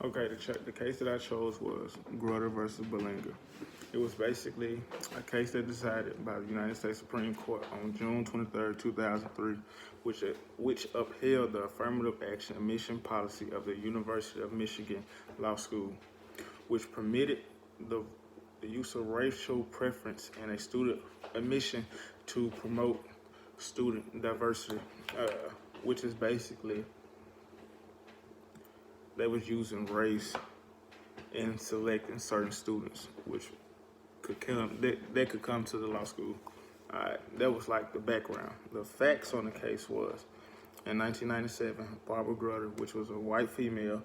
Okay, the case that I chose was Grutter versus Bollinger. It was basically a case that decided by the United States Supreme Court on June 23rd, 2003, which upheld the affirmative action admission policy of the University of Michigan Law School, which permitted the use of racial preference in a student admission to promote student diversity, which is basically they was using race in selecting certain students, which could come that could come to the law school. That was like the background. The facts on the case was in 1997, Barbara Grutter, which was a white female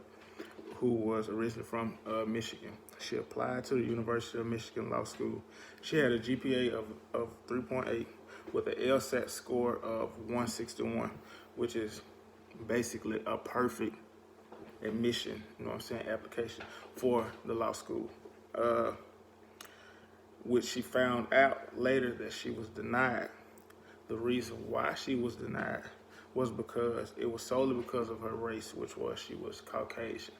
who was originally from Michigan. She applied to the University of Michigan Law School. She had a GPA of 3.8 with an LSAT score of 161, which is basically a perfect admission, application for the law school. Which she found out later that she was denied. The reason why she was denied was because it was solely because of her race, which was she was Caucasian.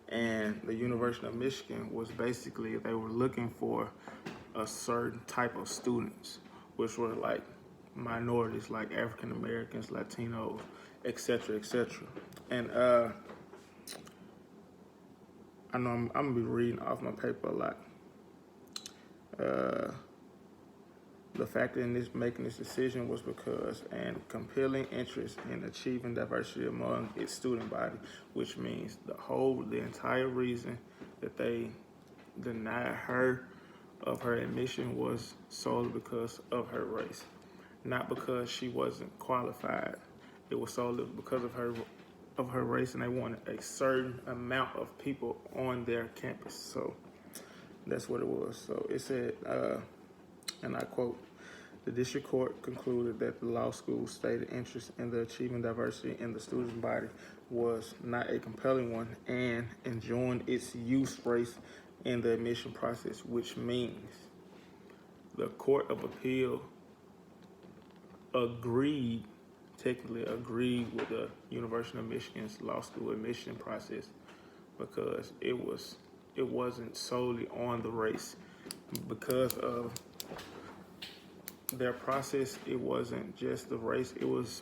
And the University of Michigan was basically, they were looking for a certain type of students, which were like minorities, like African Americans, Latinos, etc., etc. And I know I'm gonna be reading off my paper a lot. The factor in making this decision was because an compelling interest in achieving diversity among its student body, which means the entire reason that they denied her of her admission was solely because of her race, not because she wasn't qualified. It was solely because of her race, and they wanted a certain amount of people on their campus. So that's what it was. So it said, and I quote, "The district court concluded that the law school's stated interest in the achieving diversity in the student body was not a compelling one and enjoined its use race in the admission process," which means the Court of Appeal technically agreed with the University of Michigan's law school admission process because it wasn't solely on the race. Because of their process, it wasn't just the race, it was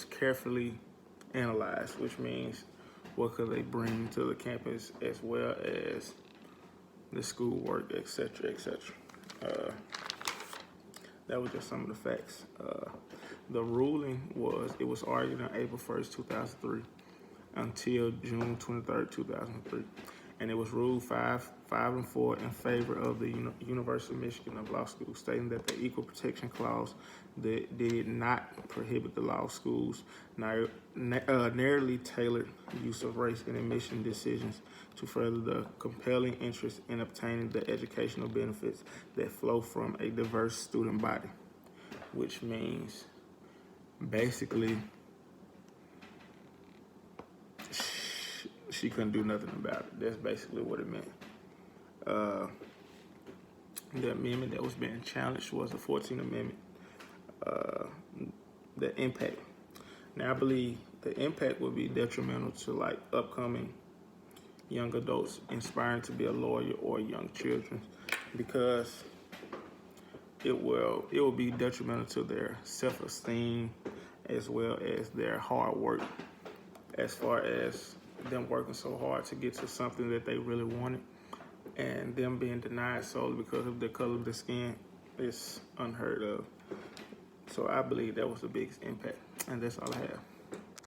carefully analyzed, which means what could they bring to the campus as well as the schoolwork, etc., etc. That was just some of the facts. The ruling was argued on April 1st, 2003 until June 23rd, 2003. And it was ruled 5-4 in favor of the University of Michigan Law School, stating that the Equal Protection Clause did not prohibit the law school's narrowly tailored use of race in admission decisions to further the compelling interest in obtaining the educational benefits that flow from a diverse student body, which means basically she couldn't do nothing about it. That's basically what it meant. The amendment that was being challenged was the 14th Amendment, the impact. Now, I believe the impact would be detrimental to like upcoming young adults inspiring to be a lawyer or young children, because it will be detrimental to their self-esteem as well as their hard work, as far as them working so hard to get to something that they really wanted, and them being denied solely because of the color of their skin is unheard of. So I believe that was the biggest impact, and that's all I have.